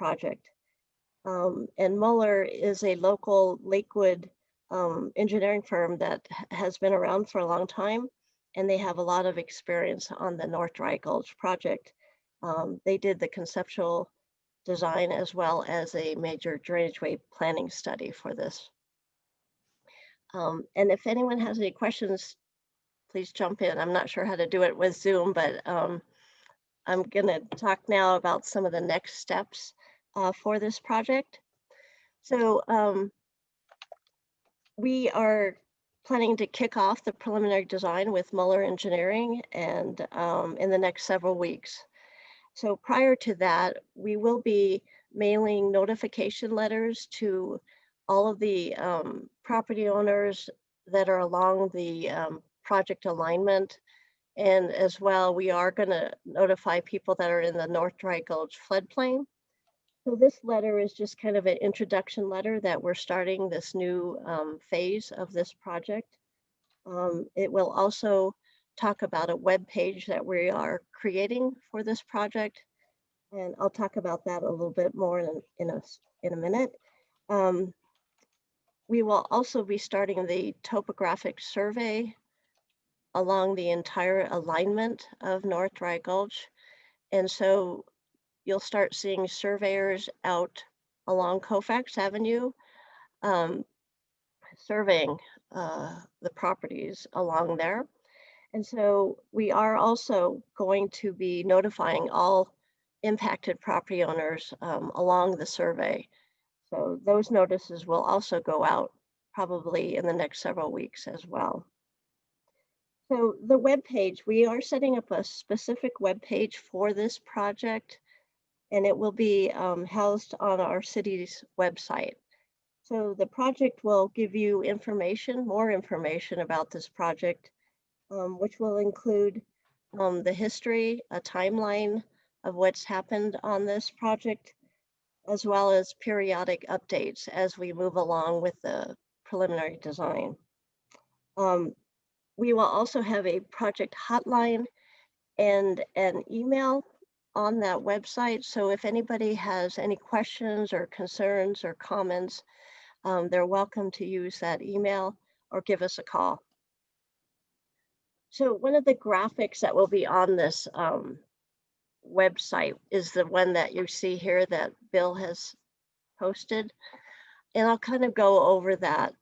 project. And Mueller is a local Lakewood engineering firm that has been around for a long time, and they have a lot of experience on the North Dry Gulch project. They did the conceptual design as well as a major drainageway planning study for this. And if anyone has any questions, please jump in. I'm not sure how to do it with Zoom, but I'm going to talk now about some of the next steps for this project. So we are planning to kick off the preliminary design with Mueller Engineering and in the next several weeks. So prior to that, we will be mailing notification letters to all of the property owners that are along the project alignment. And as well, we are going to notify people that are in the North Dry Gulch floodplain. So this letter is just kind of an introduction letter that we're starting this new phase of this project. It will also talk about a web page that we are creating for this project. And I'll talk about that a little bit more in a minute. We will also be starting the topographic survey along the entire alignment of North Dry Gulch. And so you'll start seeing surveyors out along Colfax Avenue surveying the properties along there. And so we are also going to be notifying all impacted property owners along the survey. So those notices will also go out probably in the next several weeks as well. So the web page, we are setting up a specific web page for this project, and it will be housed on our city's website. So the project will give you information, more information about this project, which will include the history, a timeline of what's happened on this project, as well as periodic updates as we move along with the preliminary design. We will also have a project hotline and an email on that website. So if anybody has any questions or concerns or comments, they're welcome to use that email or give us a call. So one of the graphics that will be on this website is the one that you see here that Bill has posted. And I'll kind of go over that.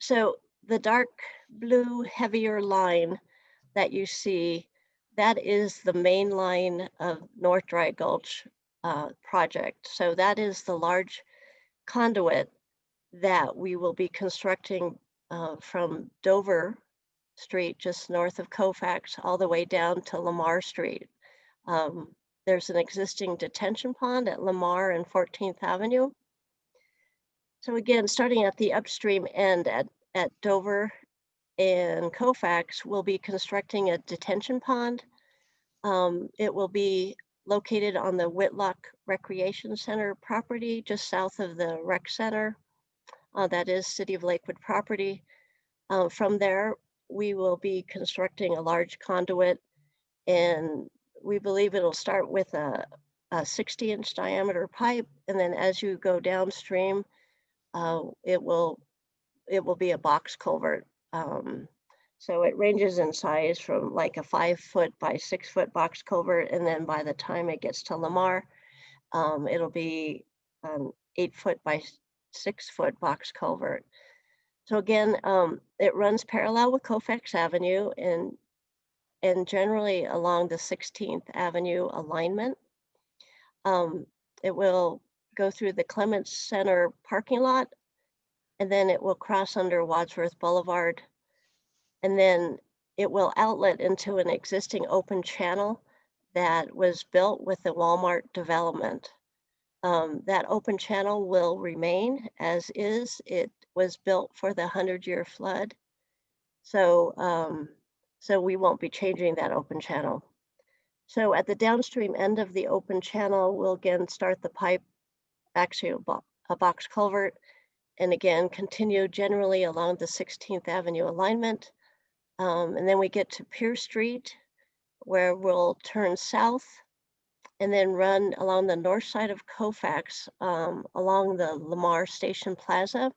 So the dark blue heavier line that you see, that is the main line of North Dry Gulch project. So that is the large conduit that we will be constructing from Dover Street, just north of Colfax, all the way down to Lamar Street. There's an existing detention pond at Lamar and 14th Avenue. So again, starting at the upstream end at Dover and Colfax, we'll be constructing a detention pond. It will be located on the Whitlock Recreation Center property, just south of the rec center. That is City of Lakewood property. From there, we will be constructing a large conduit, and we believe it'll start with a 60-inch diameter pipe, and then as you go downstream, it will be a box culvert. So it ranges in size from like a 5-foot by 6-foot box culvert, and then by the time it gets to Lamar, it'll be 8-foot by 6-foot box culvert. So again, it runs parallel with Colfax Avenue and generally along the 16th Avenue alignment. It will go through the Clements Center parking lot, and then it will cross under Wadsworth Boulevard, and then it will outlet into an existing open channel that was built with the Walmart development. That open channel will remain as is. It was built for the 100-year flood. So, so we won't be changing that open channel. So at the downstream end of the open channel, we'll again start the pipe, actually a box culvert, and again, continue generally along the 16th Avenue alignment. And then we get to Pierce Street, where we'll turn south and then run along the north side of Colfax, along the Lamar Station Plaza,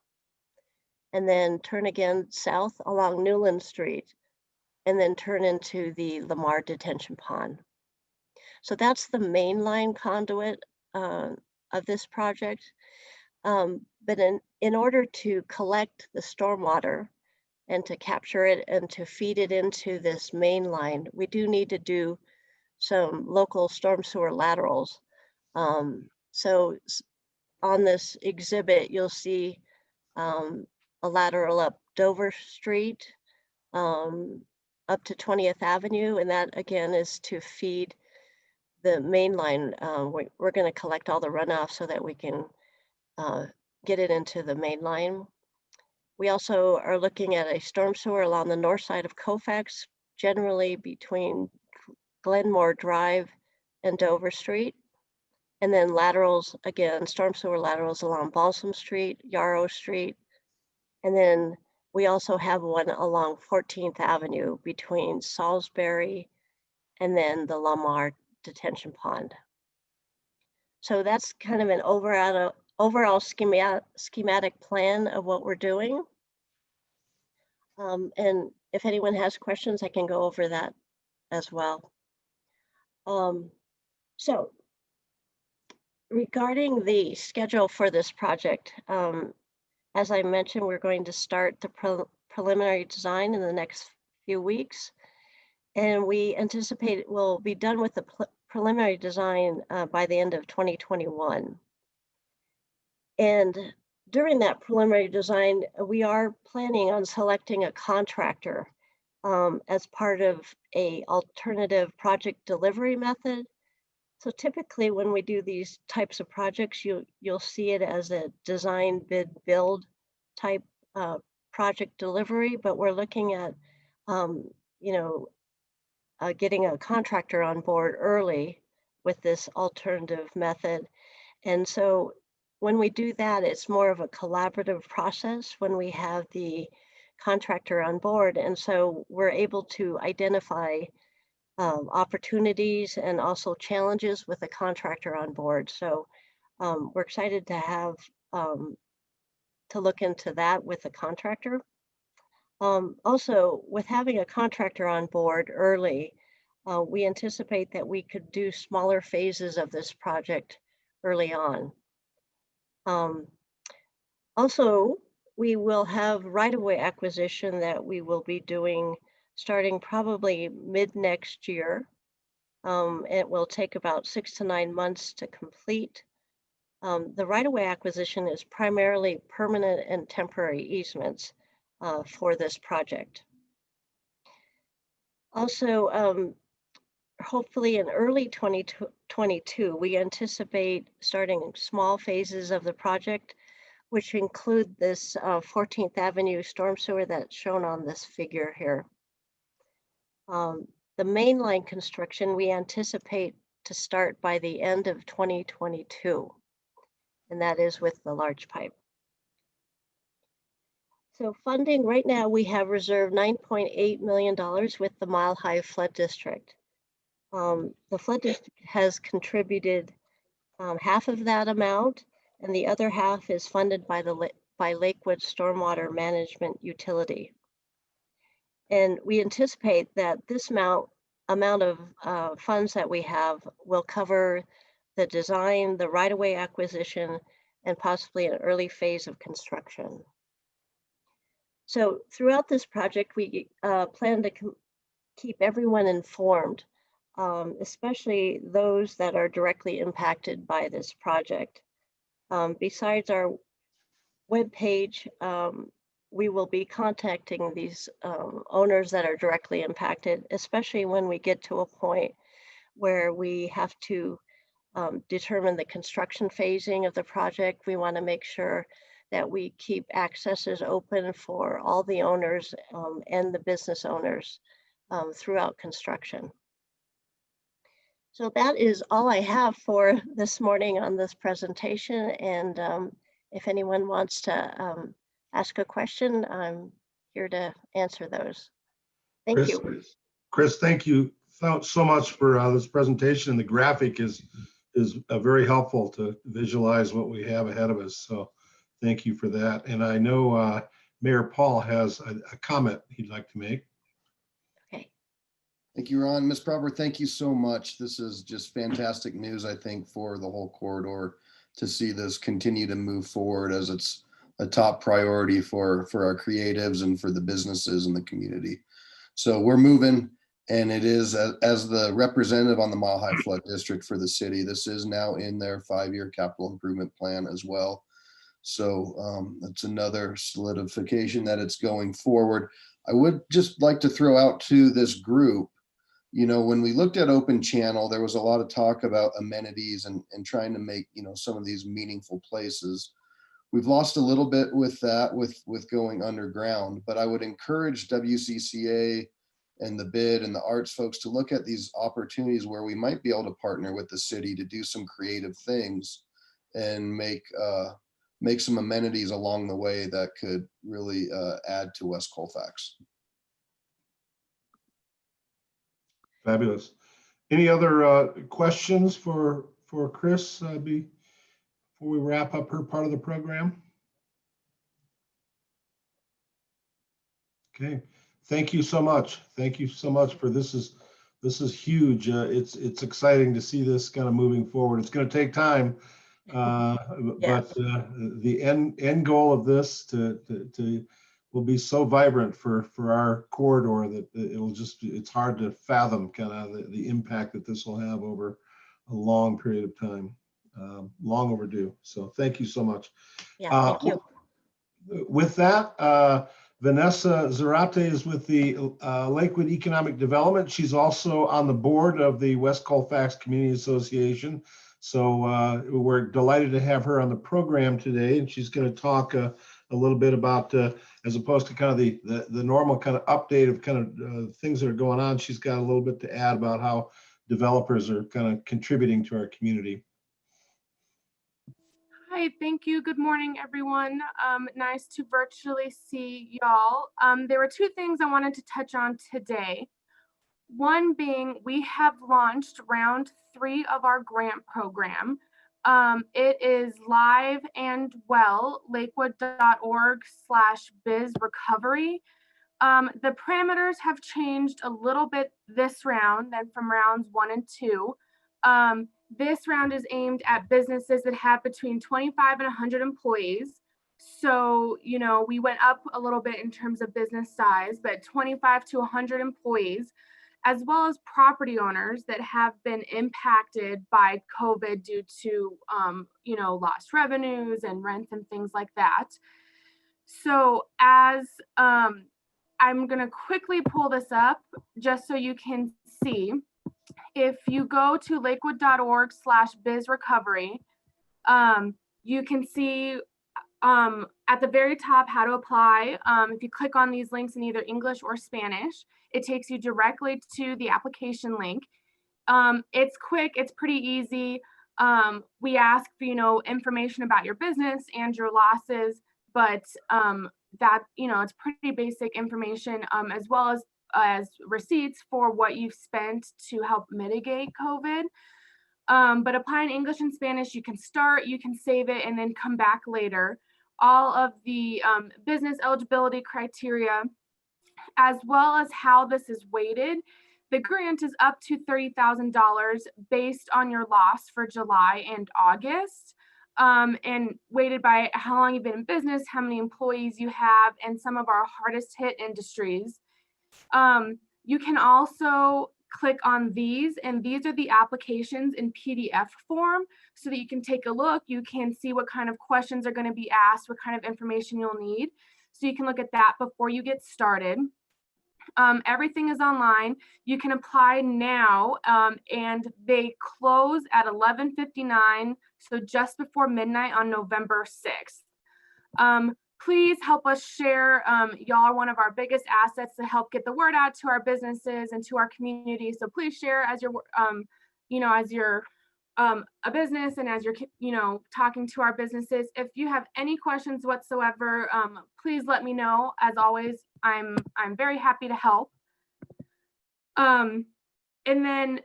and then turn again south along Newland Street, and then turn into the Lamar Detention Pond. So that's the main line conduit of this project. But in order to collect the stormwater and to capture it and to feed it into this main line, we do need to do some local storm sewer laterals. So on this exhibit, you'll see a lateral up Dover Street, up to 20th Avenue, and that again is to feed the main line. We're going to collect all the runoff so that we can get it into the main line. We also are looking at a storm sewer along the north side of Colfax, generally between Glenmore Drive and Dover Street. And then laterals, again, storm sewer laterals along Balsam Street, Yarrow Street. And then we also have one along 14th Avenue between Salisbury and then the Lamar Detention Pond. So that's kind of an overall schematic plan of what we're doing. And if anyone has questions, I can go over that as well. So regarding the schedule for this project, as I mentioned, we're going to start the preliminary design in the next few weeks, and we anticipate we'll be done with the preliminary design by the end of 2021. And during that preliminary design, we are planning on selecting a contractor as part of an alternative project delivery method. So typically when we do these types of projects, you'll see it as a design, bid, build type project delivery, but we're looking at, getting a contractor on board early with this alternative method. And so when we do that, it's more of a collaborative process when we have the contractor on board. And so we're able to identify opportunities and also challenges with a contractor on board. So we're excited to have to look into that with the contractor. Also, with having a contractor on board early, we anticipate that we could do smaller phases of this project early on. Also, we will have right-of-way acquisition that we will be doing starting probably mid next year. It will take about 6 to 9 months to complete. The right-of-way acquisition is primarily permanent and temporary easements for this project. Also, hopefully in early 2022, we anticipate starting small phases of the project, which include this 14th Avenue storm sewer that's shown on this figure here. The mainline construction we anticipate to start by the end of 2022, and that is with the large pipe. So funding, right now we have reserved $9.8 million with the Mile High Flood District. The Flood District has contributed half of that amount, and the other half is funded by Lakewood Stormwater Management Utility. And we anticipate that this amount of funds that we have will cover the design, the right-of-way acquisition, and possibly an early phase of construction. So throughout this project, we plan to keep everyone informed, especially those that are directly impacted by this project. Besides our webpage, we will be contacting these owners that are directly impacted, especially when we get to a point where we have to determine the construction phasing of the project. We want to make sure that we keep accesses open for all the owners and the business owners throughout construction. So that is all I have for this morning on this presentation. And if anyone wants to ask a question, I'm here to answer those. Thank you. Chris, thank you so much for this presentation, and the graphic is very helpful to visualize what we have ahead of us. So thank you for that. And I know Mayor Paul has a comment he'd like to make. Okay. Thank you, Ron. Ms. Proper, thank you so much. This is just fantastic news, I think, for the whole corridor to see this continue to move forward, as it's a top priority for our creatives and for the businesses in the community. So we're moving, and it is, as the representative on the Mile High Flood District for the city, this is now in their 5-year capital improvement plan as well. So that's another solidification that it's going forward. I would just like to throw out to this group, you know, when we looked at open channel, there was a lot of talk about amenities and trying to make, you know, some of these meaningful places. We've lost a little bit with that, with going underground, but I would encourage WCCA and the BID and the arts folks to look at these opportunities where we might be able to partner with the city to do some creative things and make some amenities along the way that could really add to West Colfax. Fabulous. Any other questions for Chris before we wrap up her part of the program? Okay, thank you so much. Thank you so much for this is huge. It's exciting to see this kind of moving forward. It's going to take time, but the end goal of this will be so vibrant for our corridor that it's hard to fathom kind of the impact that this will have over a long period of time. Long overdue. So thank you so much. Yeah, thank you. With that, Vanessa Zarate is with the Lakewood Economic Development. She's also on the board of the West Colfax Community Association. So we're delighted to have her on the program today, and she's going to talk a little bit about, as opposed to kind of the normal kind of update of kind of things that are going on, she's got a little bit to add about how developers are kind of contributing to our community. Hi, thank you. Good morning, everyone. Nice to virtually see y'all. There were two things I wanted to touch on today. One being, we have launched round 3 of our grant program. It is live and well, lakewood.org/bizrecovery. The parameters have changed a little bit this round than from rounds 1 and 2. This round is aimed at businesses that have between 25 and 100 employees. So, you know, we went up a little bit in terms of business size, but 25 to 100 employees, as well as property owners that have been impacted by COVID due to, you know, lost revenues and rents and things like that. So as I'm going to quickly pull this up just so you can see. If you go to lakewood.org/bizrecovery, you can see at the very top how to apply. If you click on these links in either English or Spanish, it takes you directly to the application link. It's quick, it's pretty easy. We ask for, you know, information about your business and your losses, but that, you know, it's pretty basic information, as well as receipts for what you've spent to help mitigate COVID. But apply in English and Spanish, you can start, you can save it, and then come back later. All of the business eligibility criteria, as well as how this is weighted. The grant is up to $30,000 based on your loss for July and August, and weighted by how long you've been in business, how many employees you have, and some of our hardest hit industries. You can also click on these, and these are the applications in PDF form so that you can take a look. You can see what kind of questions are going to be asked, what kind of information you'll need. So you can look at that before you get started. Everything is online. You can apply now, and they close at 11:59, so just before midnight on November 6th. Please help us share. Y'all are one of our biggest assets to help get the word out to our businesses and to our community. So please share as you're, you know, as you're a business and as you're, you know, talking to our businesses. If you have any questions whatsoever, please let me know. As always, I'm very happy to help. And then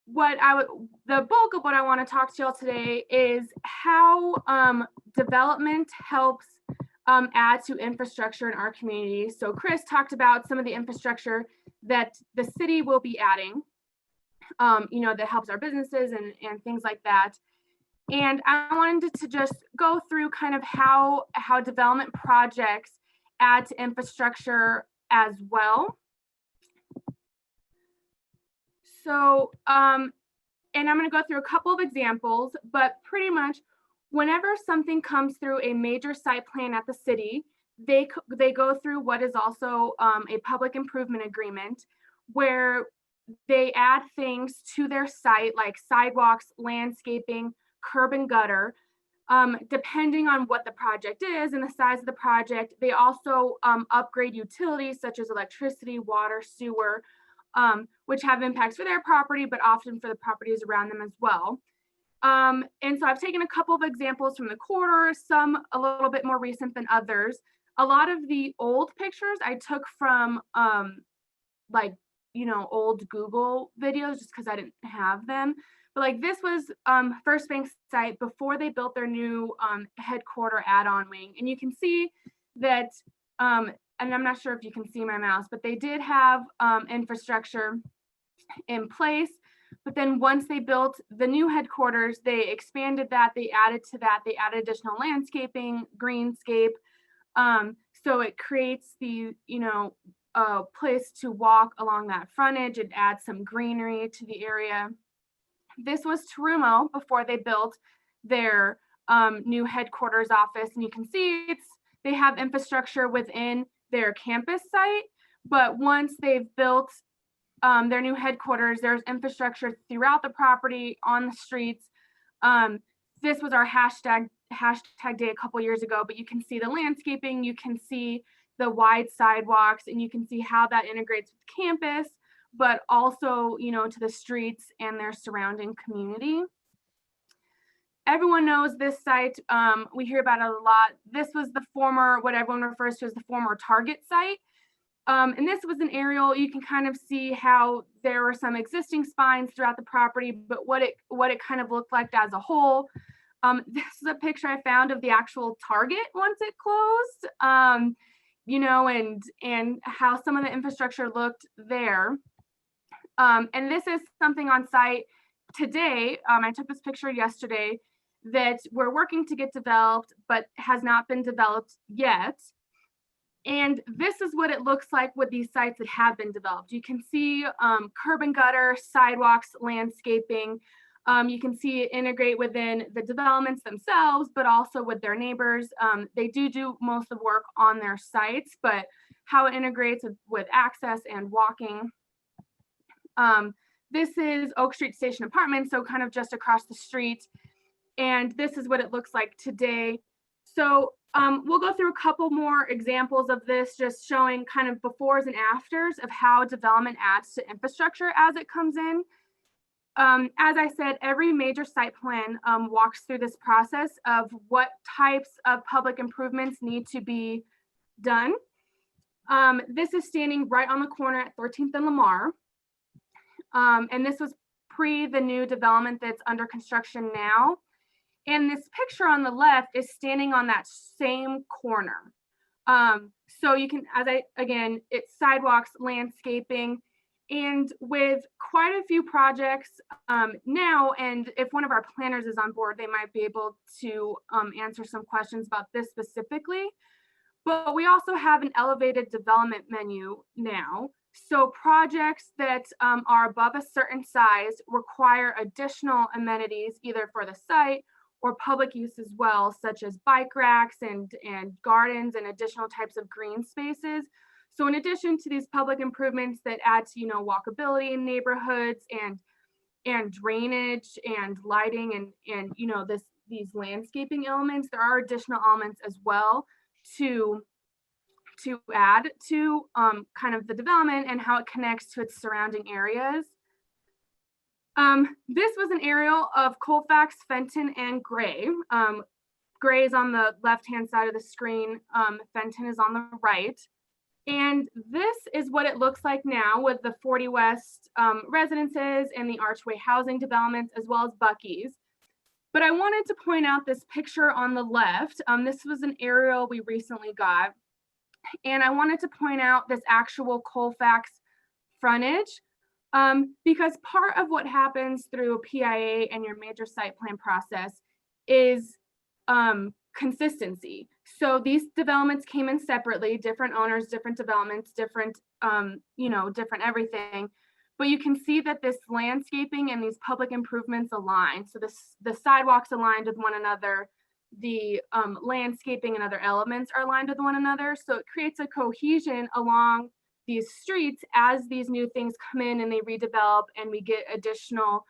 the bulk of what I want to talk to y'all today is how development helps add to infrastructure in our community. So Chris talked about some of the infrastructure that the city will be adding, that helps our businesses and things like that. And I wanted to just go through kind of how development projects add to infrastructure as well. So, and I'm going to go through a couple of examples, but pretty much whenever something comes through a major site plan at the city, they go through what is also a public improvement agreement, where they add things to their site like sidewalks, landscaping, curb and gutter. Depending on what the project is and the size of the project, they also upgrade utilities such as electricity, water, sewer, which have impacts for their property, but often for the properties around them as well. And so I've taken a couple of examples from the corridor, some a little bit more recent than others. A lot of the old pictures I took from old Google videos just because I didn't have them. But like this was First Bank's site before they built their new headquarter add-on wing. And you can see that, and I'm not sure if you can see my mouse, but they did have infrastructure in place. But then once they built the new headquarters, they expanded that, they added to that, they added additional landscaping, greenscape. So it creates the, place to walk along that frontage. It adds some greenery to the area. This was Terumo before they built their new headquarters office. And you can see they have infrastructure within their campus site, but once they've built their new headquarters, there's infrastructure throughout the property, on the streets. This was our hashtag day a couple years ago, but you can see the landscaping, you can see the wide sidewalks, and you can see how that integrates with campus, but also, to the streets and their surrounding community. Everyone knows this site. We hear about it a lot. This was the former, what everyone refers to as the former Target site. And this was an aerial. You can kind of see how there were some existing spines throughout the property, but what it kind of looked like as a whole. This is a picture I found of the actual Target once it closed, and how some of the infrastructure looked there. And this is something on site today. I took this picture yesterday that we're working to get developed, but has not been developed yet. And this is what it looks like with these sites that have been developed. You can see curb and gutter, sidewalks, landscaping. You can see it integrate within the developments themselves, but also with their neighbors. They do most of the work on their sites, but how it integrates with access and walking. This is Oak Street Station Apartments, so kind of just across the street. And this is what it looks like today. So we'll go through a couple more examples of this, just showing kind of befores and afters of how development adds to infrastructure as it comes in. As I said, every major site plan walks through this process of what types of public improvements need to be done. This is standing right on the corner at 13th and Lamar. And this was pre the new development that's under construction now. And this picture on the left is standing on that same corner. So you can, it's sidewalks, landscaping, and with quite a few projects now, and if one of our planners is on board, they might be able to answer some questions about this specifically. But we also have an elevated development menu now. So projects that are above a certain size require additional amenities, either for the site or public use as well, such as bike racks and gardens and additional types of green spaces. So in addition to these public improvements that add to, walkability in neighborhoods and drainage and lighting and these landscaping elements, there are additional elements as well to add to kind of the development and how it connects to its surrounding areas. This was an aerial of Colfax, Fenton, and Gray. Gray is on the left-hand side of the screen. Fenton is on the right. And this is what it looks like now with the 40 West residences and the Archway housing developments, as well as Buc-ee's. But I wanted to point out this picture on the left. This was an aerial we recently got. And I wanted to point out this actual Colfax frontage, because part of what happens through a PIA and your major site plan process is consistency. So these developments came in separately, different owners, different developments, different, different everything. But you can see that this landscaping and these public improvements align. So the sidewalks aligned with one another, the landscaping and other elements are aligned with one another. So it creates a cohesion along these streets as these new things come in and they redevelop and we get additional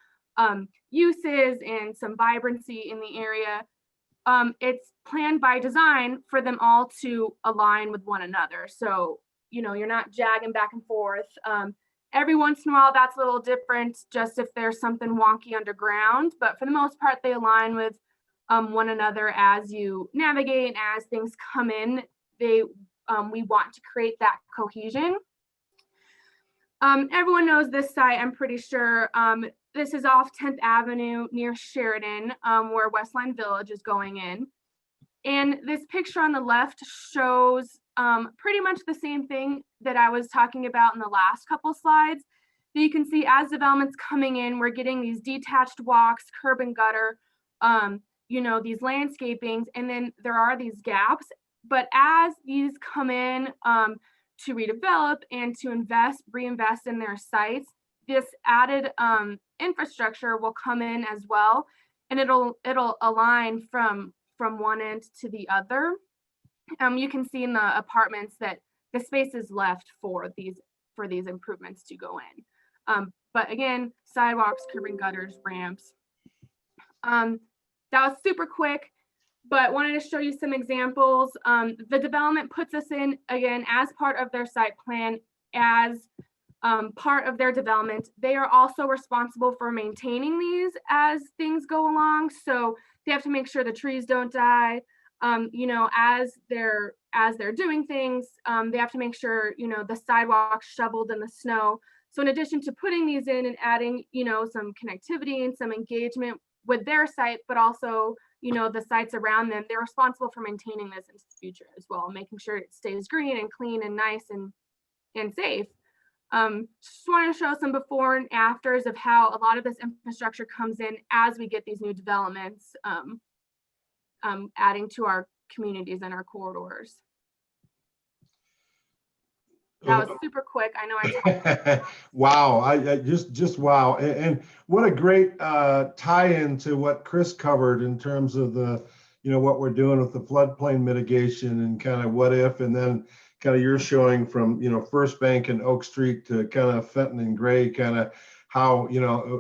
uses and some vibrancy in the area. It's planned by design for them all to align with one another. So, you're not jagging back and forth. Every once in a while, that's a little different, just if there's something wonky underground. But for the most part, they align with one another as you navigate and as things come in. We want to create that cohesion. Everyone knows this site, I'm pretty sure. This is off 10th Avenue near Sheridan, where Westline Village is going in. And this picture on the left shows pretty much the same thing that I was talking about in the last couple slides. That you can see as developments coming in, we're getting these detached walks, curb and gutter, these landscapings, and then there are these gaps. But as these come in to redevelop and to reinvest in their sites, this added infrastructure will come in as well, and it'll align from one end to the other. You can see in the apartments that the space is left for these improvements to go in. But again, sidewalks, curb and gutters, ramps. That was super quick, but wanted to show you some examples. The development puts us in, again, as part of their site plan, as part of their development. They are also responsible for maintaining these as things go along. So they have to make sure the trees don't die. As they're doing things, they have to make sure, the sidewalks shoveled in the snow. So in addition to putting these in and adding, some connectivity and some engagement with their site, but also, the sites around them, they're responsible for maintaining this into the future as well, making sure it stays green and clean and nice and safe. Just want to show some before and afters of how a lot of this infrastructure comes in as we get these new developments, adding to our communities and our corridors. That was super quick. I know I Wow, I just wow. And what a great tie-in to what Chris covered in terms of the, what we're doing with the floodplain mitigation and kind of what if, and then kind of you're showing from, First Bank and Oak Street to kind of Fenton and Gray, kind of how,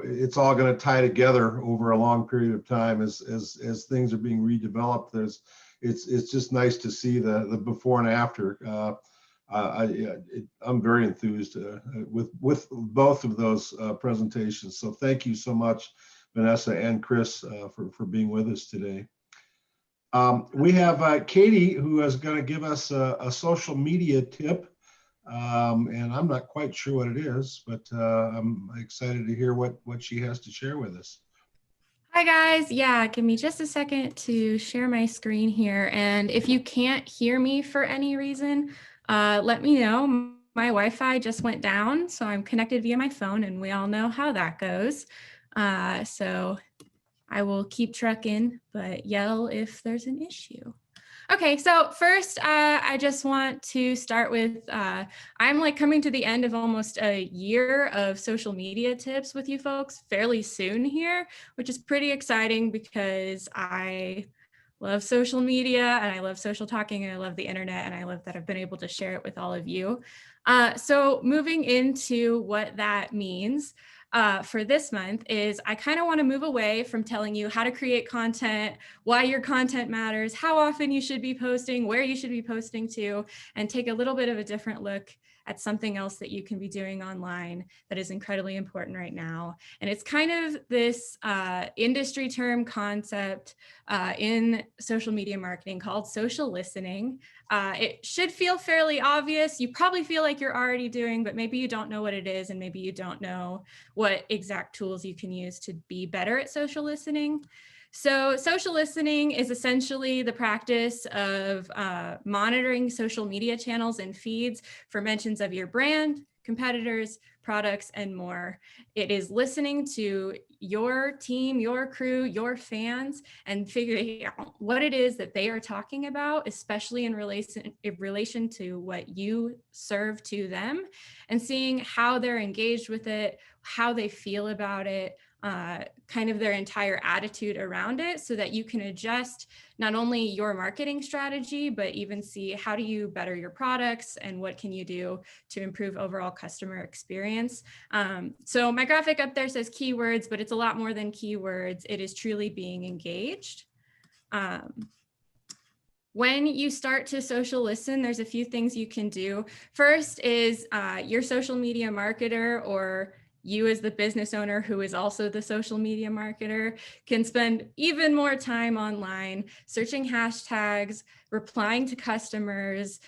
it's all going to tie together over a long period of time as things are being redeveloped. It's just nice to see the before and after. I'm very enthused with both of those presentations. So thank you so much, Vanessa and Chris, for being with us today. We have Katie, who is going to give us a social media tip. And I'm not quite sure what it is, but I'm excited to hear what she has to share with us. Hi guys, yeah, give me just a second to share my screen here. And if you can't hear me for any reason, let me know. My Wi-Fi just went down, so I'm connected via my phone, and we all know how that goes. So I will keep trucking, but yell if there's an issue. Okay, so first, I just want to start with, I'm coming to the end of almost a year of social media tips with you folks fairly soon here, which is pretty exciting because I love social media and I love social talking and I love the internet and I love that I've been able to share it with all of you. So moving into what that means, for this month is I kind of want to move away from telling you how to create content, why your content matters, how often you should be posting, where you should be posting to, and take a little bit of a different look at something else that you can be doing online that is incredibly important right now. And it's kind of this industry term concept in social media marketing called social listening. It should feel fairly obvious. You probably feel like you're already doing, but maybe you don't know what it is, and maybe you don't know what exact tools you can use to be better at social listening. So social listening is essentially the practice of monitoring social media channels and feeds for mentions of your brand, competitors, products, and more. It is listening to your team, your crew, your fans, and figuring out what it is that they are talking about, especially in relation to what you serve to them, and seeing how they're engaged with it, how they feel about it, kind of their entire attitude around it, so that you can adjust not only your marketing strategy, but even see how do you better your products and what can you do to improve overall customer experience. So my graphic up there says keywords, but it's a lot more than keywords. It is truly being engaged. When you start to social listen, there's a few things you can do. First is your social media marketer, or you as the business owner who is also the social media marketer, can spend even more time online searching hashtags, replying to customers,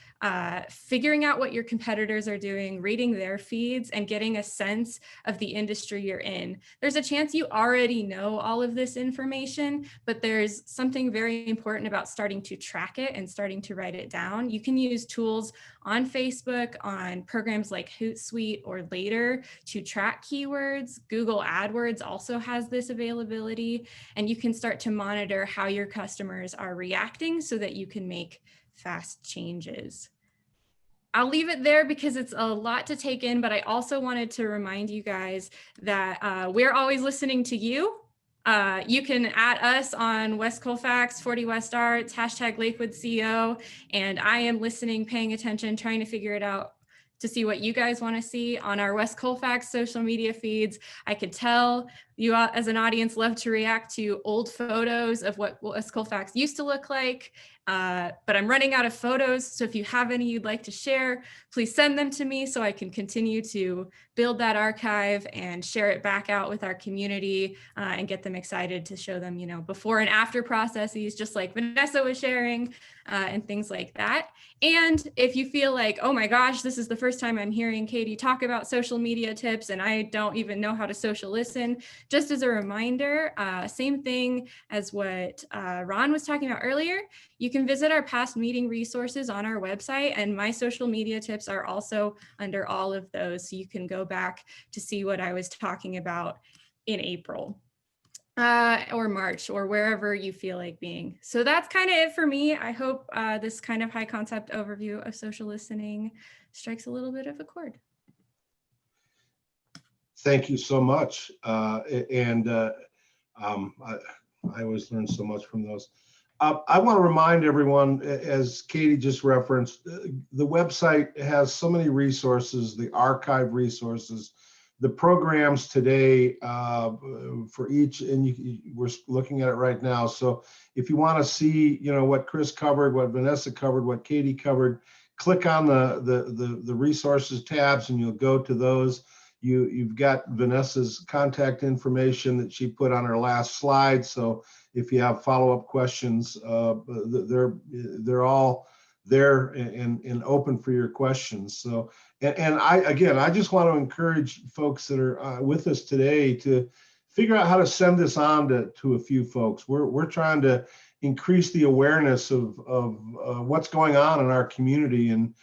figuring out what your competitors are doing, reading their feeds, and getting a sense of the industry you're in. There's a chance you already know all of this information, but there's something very important about starting to track it and starting to write it down. You can use tools on Facebook, on programs like Hootsuite or Later to track keywords. Google AdWords also has this availability, and you can start to monitor how your customers are reacting so that you can make fast changes. I'll leave it there because it's a lot to take in, but I also wanted to remind you guys that we're always listening to you. You can @ us on West Colfax, 40 West Arts, hashtag Lakewood CO, and I am listening, paying attention, trying to figure it out to see what you guys want to see on our West Colfax social media feeds. I could tell you as an audience love to react to old photos of what West Colfax used to look like, but I'm running out of photos. So if you have any you'd like to share, please send them to me so I can continue to build that archive and share it back out with our community and get them excited to show them, you know, before and after processes, just like Vanessa was sharing and things like that. And if you feel like, oh my gosh, this is the first time I'm hearing Katie talk about social media tips and I don't even know how to social listen, just as a reminder, same thing as what Ron was talking about earlier, you can visit our past meeting resources on our website, and my social media tips are also under all of those. So you can go back to see what I was talking about in April. Or March, or wherever you feel like being. So that's kind of it for me. I hope this kind of high concept overview of social listening strikes a little bit of a chord. Thank you so much. I always learn so much from those. I want to remind everyone, as Katie just referenced, the website has so many resources, the archive resources, the programs today for each, and we're looking at it right now. So if you want to see, you know, what Chris covered, what Vanessa covered, what Katie covered, click on the resources tabs and you'll go to those. You've got Vanessa's contact information that she put on her last slide. So if you have follow-up questions, they're all there and open for your questions. So, and I just want to encourage folks that are with us today to figure out how to send this on to a few folks. We're trying to increase the awareness of what's going on in our community, and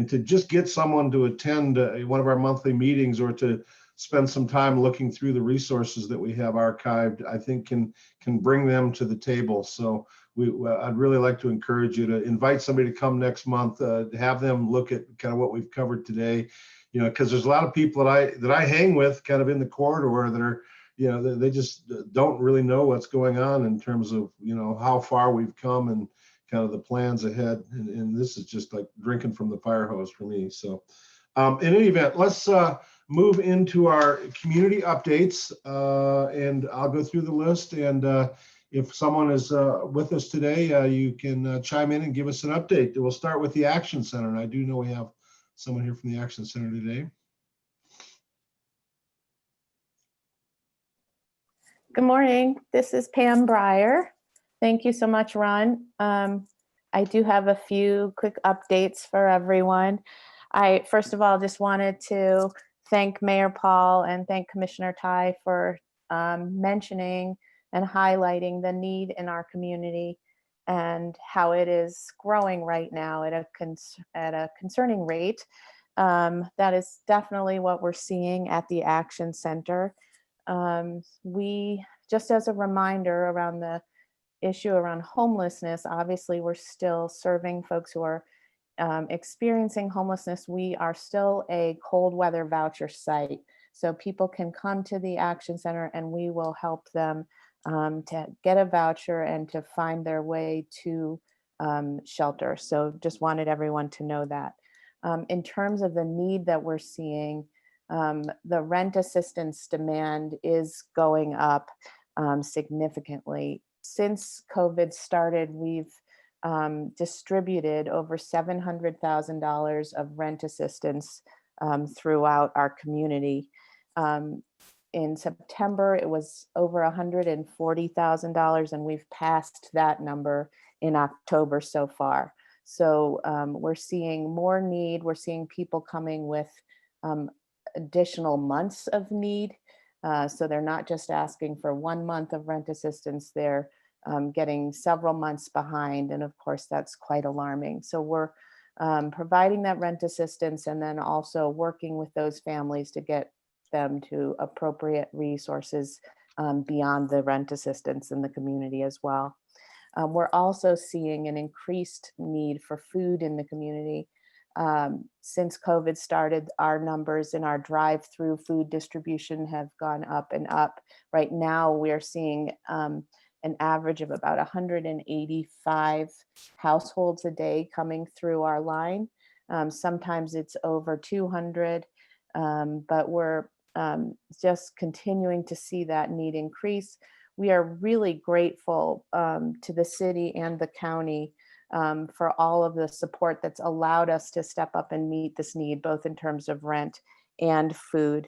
to just get someone to attend one of our monthly meetings or to spend some time looking through the resources that we have archived, I think can bring them to the table. So I'd really like to encourage you to invite somebody to come next month, have them look at kind of what we've covered today, you know, because there's a lot of people that I hang with kind of in the corridor that are, you know, they just don't really know what's going on in terms of, you know, how far we've come and kind of the plans ahead. And this is just like drinking from the fire hose for me. So in any event, let's move into our community updates, and I'll go through the list. And if someone is with us today, you can chime in and give us an update. We'll start with the Action Center. And I do know we have someone here from the Action Center today. Good morning. This is Pam Breyer. Thank you so much, Ron. I do have a few quick updates for everyone. I, first of all, just wanted to thank Mayor Paul and thank Commissioner Tai for mentioning and highlighting the need in our community and how it is growing right now at a concerning rate. That is definitely what we're seeing at the Action Center. We, just as a reminder around the issue around homelessness, obviously we're still serving folks who are experiencing homelessness. We are still a cold weather voucher site. So people can come to the Action Center and we will help them to get a voucher and to find their way to shelter. So just wanted everyone to know that. In terms of the need that we're seeing, the rent assistance demand is going up significantly. Since COVID started, we've distributed over $700,000 of rent assistance throughout our community. In September, it was over $140,000, and we've passed that number in October so far. So we're seeing more need. We're seeing people coming with additional months of need. So they're not just asking for 1 month of rent assistance, they're getting several months behind. And of course, that's quite alarming. So we're providing that rent assistance and then also working with those families to get them to appropriate resources beyond the rent assistance in the community as well. We're also seeing an increased need for food in the community. Since COVID started, our numbers in our drive-through food distribution have gone up and up. Right now, we're seeing an average of about 185 households a day coming through our line. Sometimes it's over 200, but we're just continuing to see that need increase. We are really grateful to the city and the county for all of the support that's allowed us to step up and meet this need, both in terms of rent and food.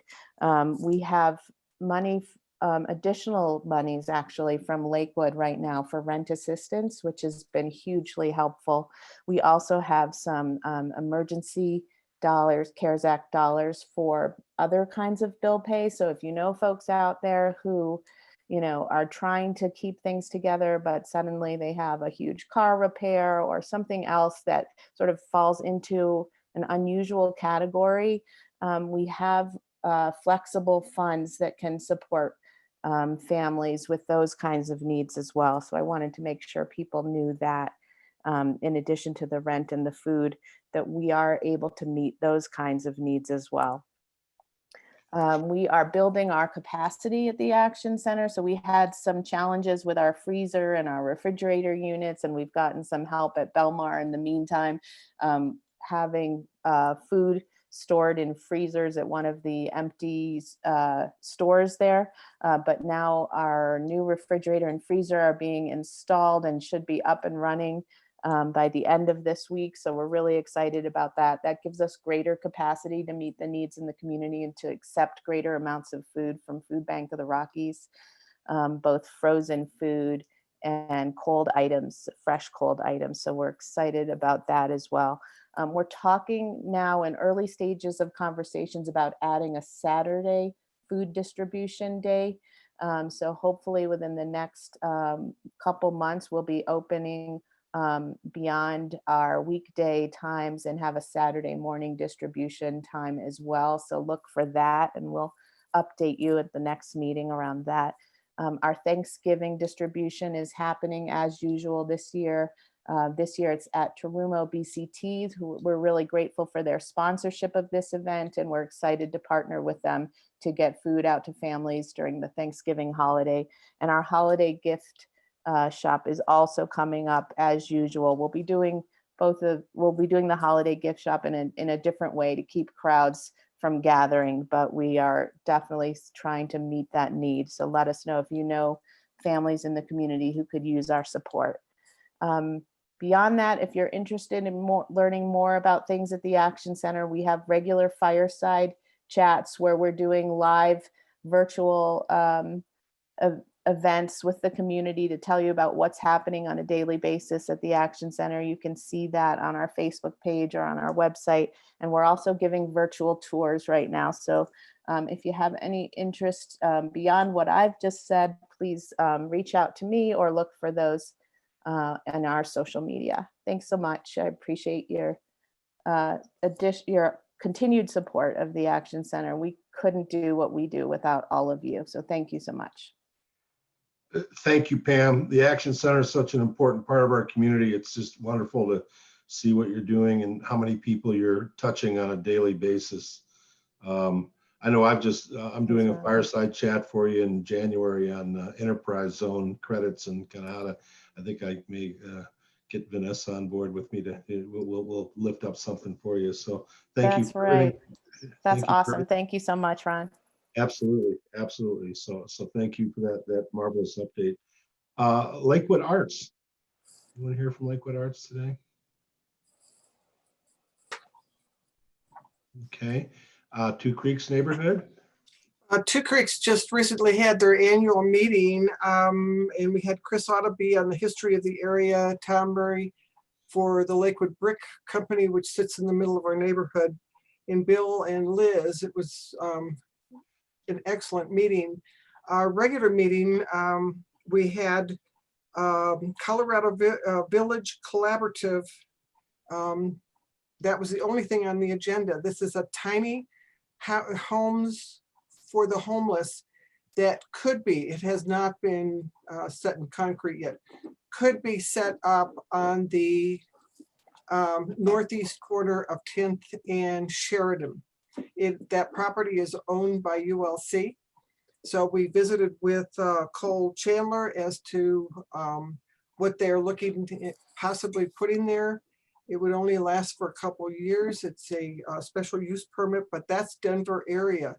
We have money, additional monies actually from Lakewood right now for rent assistance, which has been hugely helpful. We also have some emergency dollars, CARES Act dollars for other kinds of bill pay. So if you know folks out there who, you know, are trying to keep things together, but suddenly they have a huge car repair or something else that sort of falls into an unusual category, we have flexible funds that can support families with those kinds of needs as well. So I wanted to make sure people knew that in addition to the rent and the food, that we are able to meet those kinds of needs as well. We are building our capacity at the Action Center. So we had some challenges with our freezer and our refrigerator units, and we've gotten some help at Belmar in the meantime, having food stored in freezers at one of the empty stores there. But now our new refrigerator and freezer are being installed and should be up and running by the end of this week. So we're really excited about that. That gives us greater capacity to meet the needs in the community and to accept greater amounts of food from Food Bank of the Rockies, both frozen food and cold items, fresh cold items. So we're excited about that as well. We're talking now in early stages of conversations about adding a Saturday food distribution day. So hopefully within the next couple months, we'll be opening beyond our weekday times and have a Saturday morning distribution time as well. So look for that and we'll update you at the next meeting around that. Our Thanksgiving distribution is happening as usual this year. This year it's at Tarumo BCT, who we're really grateful for their sponsorship of this event, and we're excited to partner with them to get food out to families during the Thanksgiving holiday. And our holiday gift shop is also coming up as usual. We'll be doing the holiday gift shop in a different way to keep crowds from gathering, but we are definitely trying to meet that need. So let us know if you know families in the community who could use our support. Beyond that, if you're interested in learning more about things at the Action Center, we have regular fireside chats where we're doing live virtual events with the community to tell you about what's happening on a daily basis at the Action Center. You can see that on our Facebook page or on our website. And we're also giving virtual tours right now. So if you have any interest beyond what I've just said, please reach out to me or look for those in our social media. Thanks so much. I appreciate your continued support of the Action Center. We couldn't do what we do without all of you. So thank you so much. Thank you, Pam. The Action Center is such an important part of our community. It's just wonderful to see what you're doing and how many people you're touching on a daily basis. I know I'm doing a fireside chat for you in January on enterprise zone credits and kind of how to, I think I may get Vanessa on board with me we'll lift up something for you. So thank you. That's right. That's awesome. Thank you so much, Ron. Absolutely, absolutely. So thank you for that marvelous update. Lakewood Arts. You want to hear from Lakewood Arts today? Okay. Two Creeks neighborhood. Two Creeks just recently had their annual meeting, and we had Chris Otterby on the history of the area, Tom Murray for the Lakewood Brick Company, which sits in the middle of our neighborhood, and Bill and Liz. It was an excellent meeting. Our regular meeting, we had Colorado Village Collaborative. That was the only thing on the agenda. This is a tiny homes for the homeless that could be, it has not been set in concrete yet, could be set up on the northeast corner of 10th and Sheridan. That property is owned by ULC. So we visited with Cole Chandler as to what they're looking to possibly putting there. It would only last for a couple of years. It's a special use permit, but that's Denver area.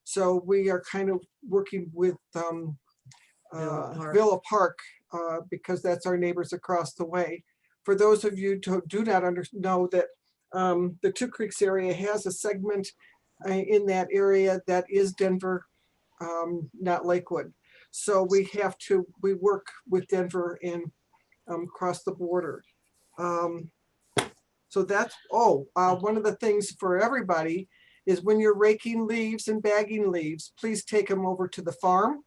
So we are kind of working with Villa Park because that's our neighbors across the way. For those of you who do not know that the Two Creeks area has a segment in that area that is Denver, not Lakewood. So we work with Denver and cross the border. So that's, one of the things for everybody is when you're raking leaves and bagging leaves, please take them over to the farm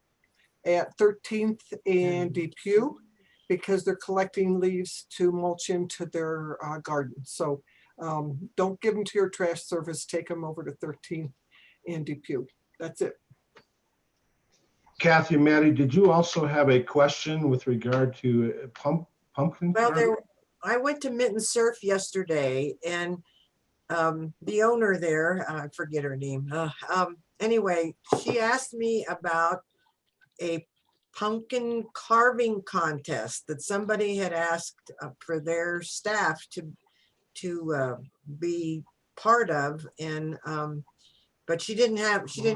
at 13th and Depew because they're collecting leaves to mulch into their garden. So don't give them to your trash service, take them over to 13th and Depew. That's it. Kathy, Maddie, did you also have a question with regard to pumpkin? Well, I went to Mitten Surf yesterday and the owner there, I forget her name. Anyway, she asked me about a pumpkin carving contest that somebody had asked for their staff to be part of, and but she didn't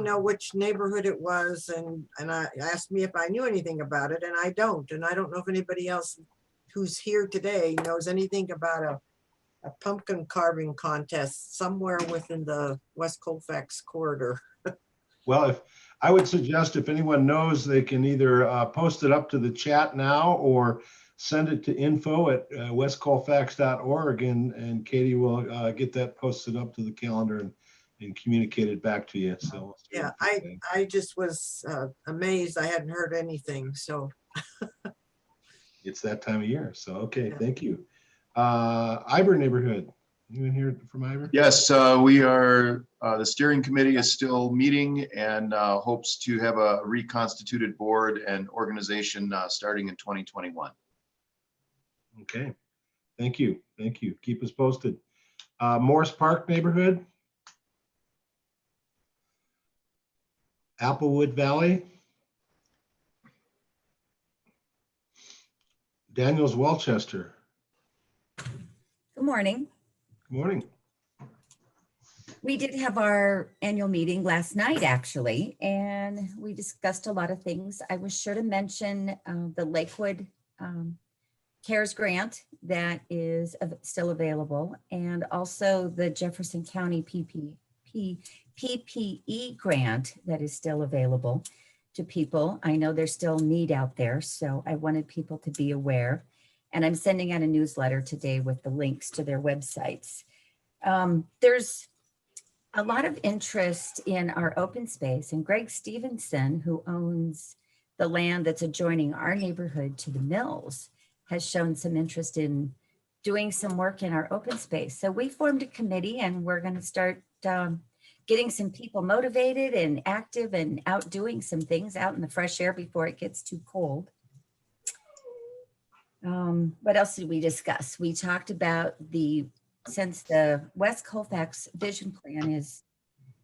know which neighborhood it was, and I asked me if I knew anything about it, and I don't know if anybody else who's here today knows anything about a pumpkin carving contest somewhere within the West Colfax corridor. Well, if I would suggest if anyone knows, they can either post it up to the chat now or send it to info@westcolfax.org and Katie will get that posted up to the calendar and communicate it back to you. So yeah, I just was amazed. I hadn't heard anything. So it's that time of year. So okay, yeah. Thank you. Iber neighborhood. You in here from Iber? Yes, we are. The steering committee is still meeting and hopes to have a reconstituted board and organization starting in 2021. Okay, thank you. Thank you. Keep us posted. Morris Park neighborhood. Applewood Valley. Daniels Welchester. Good morning. Good morning. We did have our annual meeting last night, actually, and we discussed a lot of things. I was sure to mention the Lakewood CARES grant that is still available, and also the Jefferson County PPE grant that is still available to people. I know there's still need out there, so I wanted people to be aware. And I'm sending out a newsletter today with the links to their websites. There's a lot of interest in our open space, and Greg Stevenson, who owns the land that's adjoining our neighborhood to the mills, has shown some interest in doing some work in our open space. So we formed a committee, and we're going to start getting some people motivated and active and out doing some things out in the fresh air before it gets too cold. What else did we discuss? We talked about since the West Colfax vision plan is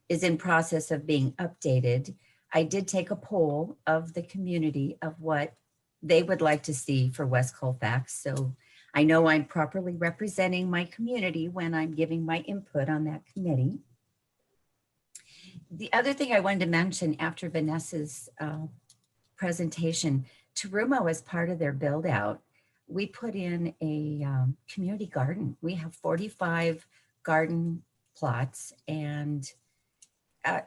in process of being updated, I did take a poll of the community of what they would like to see for West Colfax. So I know I'm properly representing my community when I'm giving my input on that committee. The other thing I wanted to mention after Vanessa's presentation, Tarumo, as part of their build out, we put in a community garden. We have 45 garden plots, and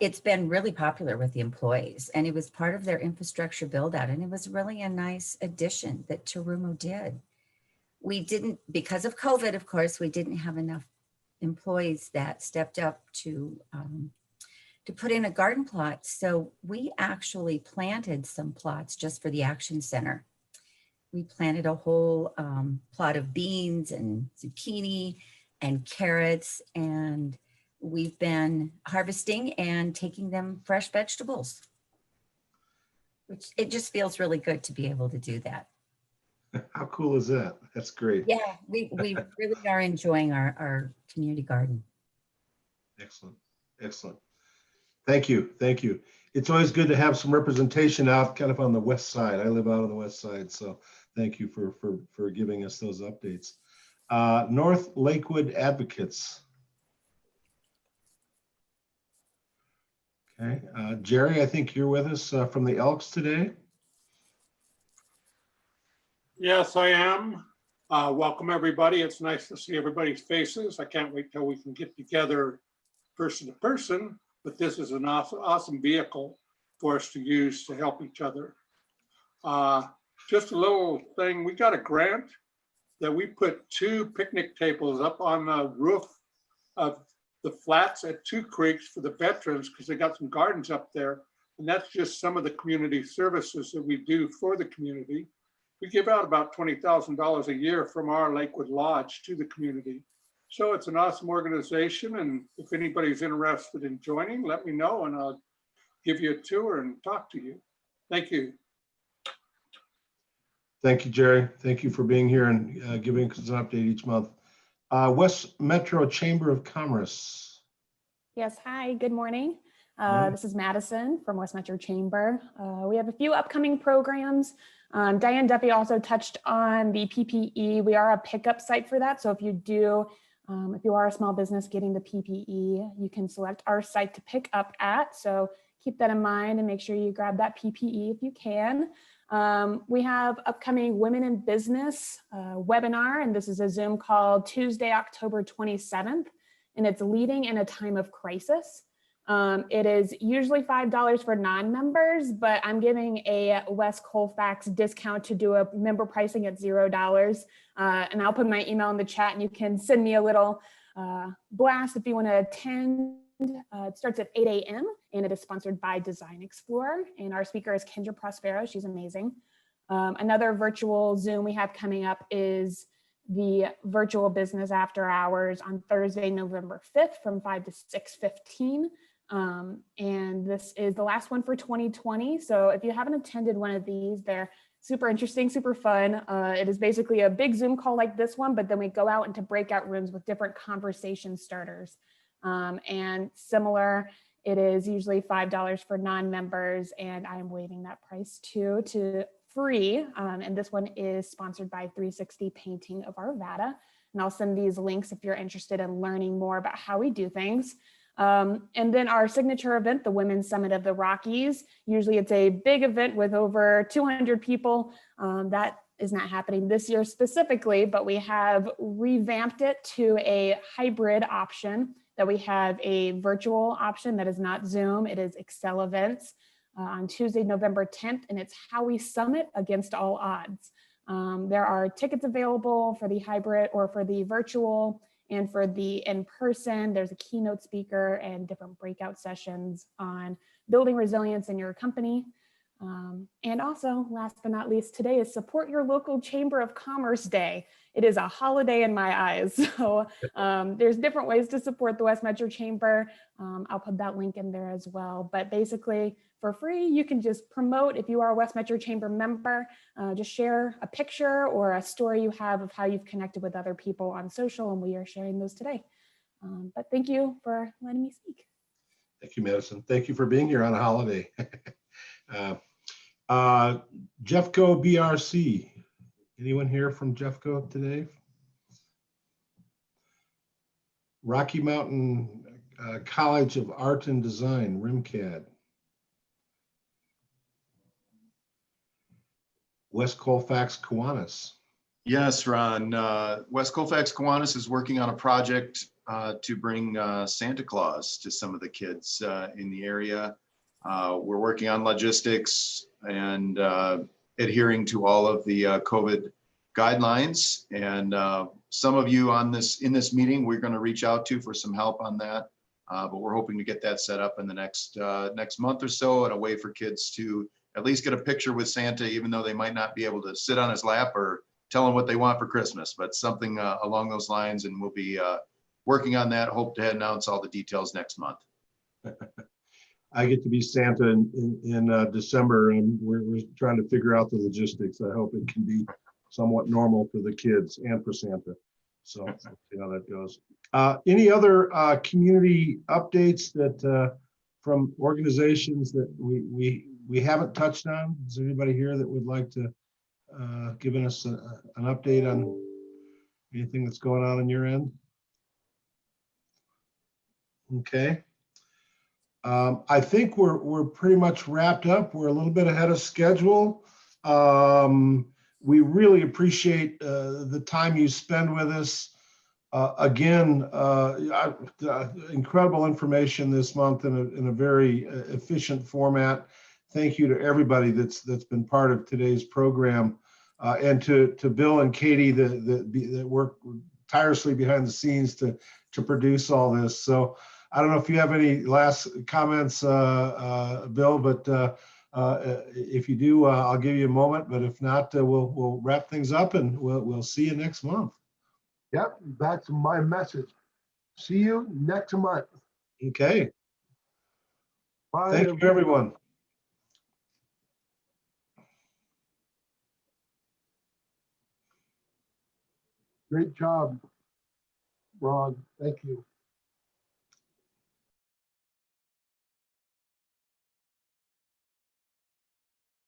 it's been really popular with the employees, and it was part of their infrastructure build out, and it was really a nice addition that Tarumo did. We didn't, because of COVID, of course, we didn't have enough employees that stepped up to put in a garden plot. So we actually planted some plots just for the Action Center. We planted a whole plot of beans and zucchini and carrots, and we've been harvesting and taking them fresh vegetables, which it just feels really good to be able to do that. How cool is that? That's great. Yeah, we really are enjoying our community garden. Excellent. Excellent. Thank you. Thank you. It's always good to have some representation out kind of on the west side. I live out on the west side, so thank you for giving us those updates. North Lakewood Advocates. Okay, Jerry, I think you're with us from the Elks today. Yes, I am. Welcome, everybody. It's nice to see everybody's faces. I can't wait till we can get together person to person, but this is an awesome vehicle for us to use to help each other. Just a little thing, we got a grant that we put 2 picnic tables up on the roof of the flats at 2 creeks for the veterans, because they got some gardens up there. And that's just some of the community services that we do for the community. We give out about $20,000 a year from our Lakewood Lodge to the community. So it's an awesome organization. And if anybody's interested in joining, let me know and I'll give you a tour and talk to you. Thank you. Thank you, Jerry. Thank you for being here and giving us an update each month. West Metro Chamber of Commerce. Yes, hi, good morning. Morning. This is Madison from West Metro Chamber. We have a few upcoming programs. Diane Duffy also touched on the PPE. We are a pickup site for that. So if you are a small business getting the PPE, you can select our site to pick up at. So keep that in mind and make sure you grab that PPE if you can. We have upcoming Women in Business webinar, and this is a Zoom call Tuesday, October 27th, and it's Leading in a Time of Crisis. It is usually $5 for non-members, but I'm giving a West Colfax discount to do a member pricing at $0. And I'll put my email in the chat and you can send me a little blast if you want to attend. It starts at 8 a.m. and it is sponsored by Design Explorer. And our speaker is Kendra Prospero. She's amazing. Another virtual Zoom we have coming up is the virtual business after hours on Thursday, November 5th from 5 to 6:15. And this is the last one for 2020. So if you haven't attended one of these, they're super interesting, super fun. It is basically a big Zoom call like this one, but then we go out into breakout rooms with different conversation starters. And similar, it is usually $5 for non-members, and I'm waiving that price too to free. And this one is sponsored by 360 Painting of Arvada. And I'll send these links if you're interested in learning more about how we do things. And then our signature event, the Women's Summit of the Rockies. Usually it's a big event with over 200 people. That is not happening this year specifically, but we have revamped it to a hybrid option, that we have a virtual option that is not Zoom, it is Excel events on Tuesday, November 10th, and it's How We Summit Against All Odds. There are tickets available for the hybrid or for the virtual, and for the in-person, there's a keynote speaker and different breakout sessions on building resilience in your company. And also, last but not least, today is Support Your Local Chamber of Commerce Day. It is a holiday in my eyes. So there's different ways to support the West Metro Chamber. I'll put that link in there as well. But basically, for free, you can just promote, if you are a West Metro Chamber member, just share a picture or a story you have of how you've connected with other people on social, and we are sharing those today. But thank you for letting me speak. Thank you, Madison. Thank you for being here on a holiday. Jeffco BRC. Anyone here from Jeffco today? Rocky Mountain College of Art and Design, RIMCAD. West Colfax Kiwanis. Yes, Ron. West Colfax Kiwanis is working on a project to bring Santa Claus to some of the kids in the area. We're working on logistics and adhering to all of the COVID guidelines. And some of you in this meeting, we're going to reach out to for some help on that. But we're hoping to get that set up in the next month or so, and a way for kids to at least get a picture with Santa, even though they might not be able to sit on his lap or tell him what they want for Christmas, but something along those lines. And we'll be working on that. Hope to announce all the details next month. I get to be Santa in December, and we're trying to figure out the logistics. I hope it can be somewhat normal for the kids and for Santa. So we'll see how that goes. Any other community updates that from organizations that we haven't touched on? Is there anybody here that would like to give us an update on anything that's going on your end? Okay. I think we're pretty much wrapped up. We're a little bit ahead of schedule. We really appreciate the time you spend with us. Again, incredible information this month in a very efficient format. Thank you to everybody that's been part of today's program, and to Bill and Katie that work tirelessly behind the scenes to produce all this. So I don't know if you have any last comments, Bill, but if you do, I'll give you a moment. But if not, we'll wrap things up, and we'll see you next month. Yep, that's my message. See you next month. Okay. Bye. Thank you, everyone. Great job, Ron. Thank you.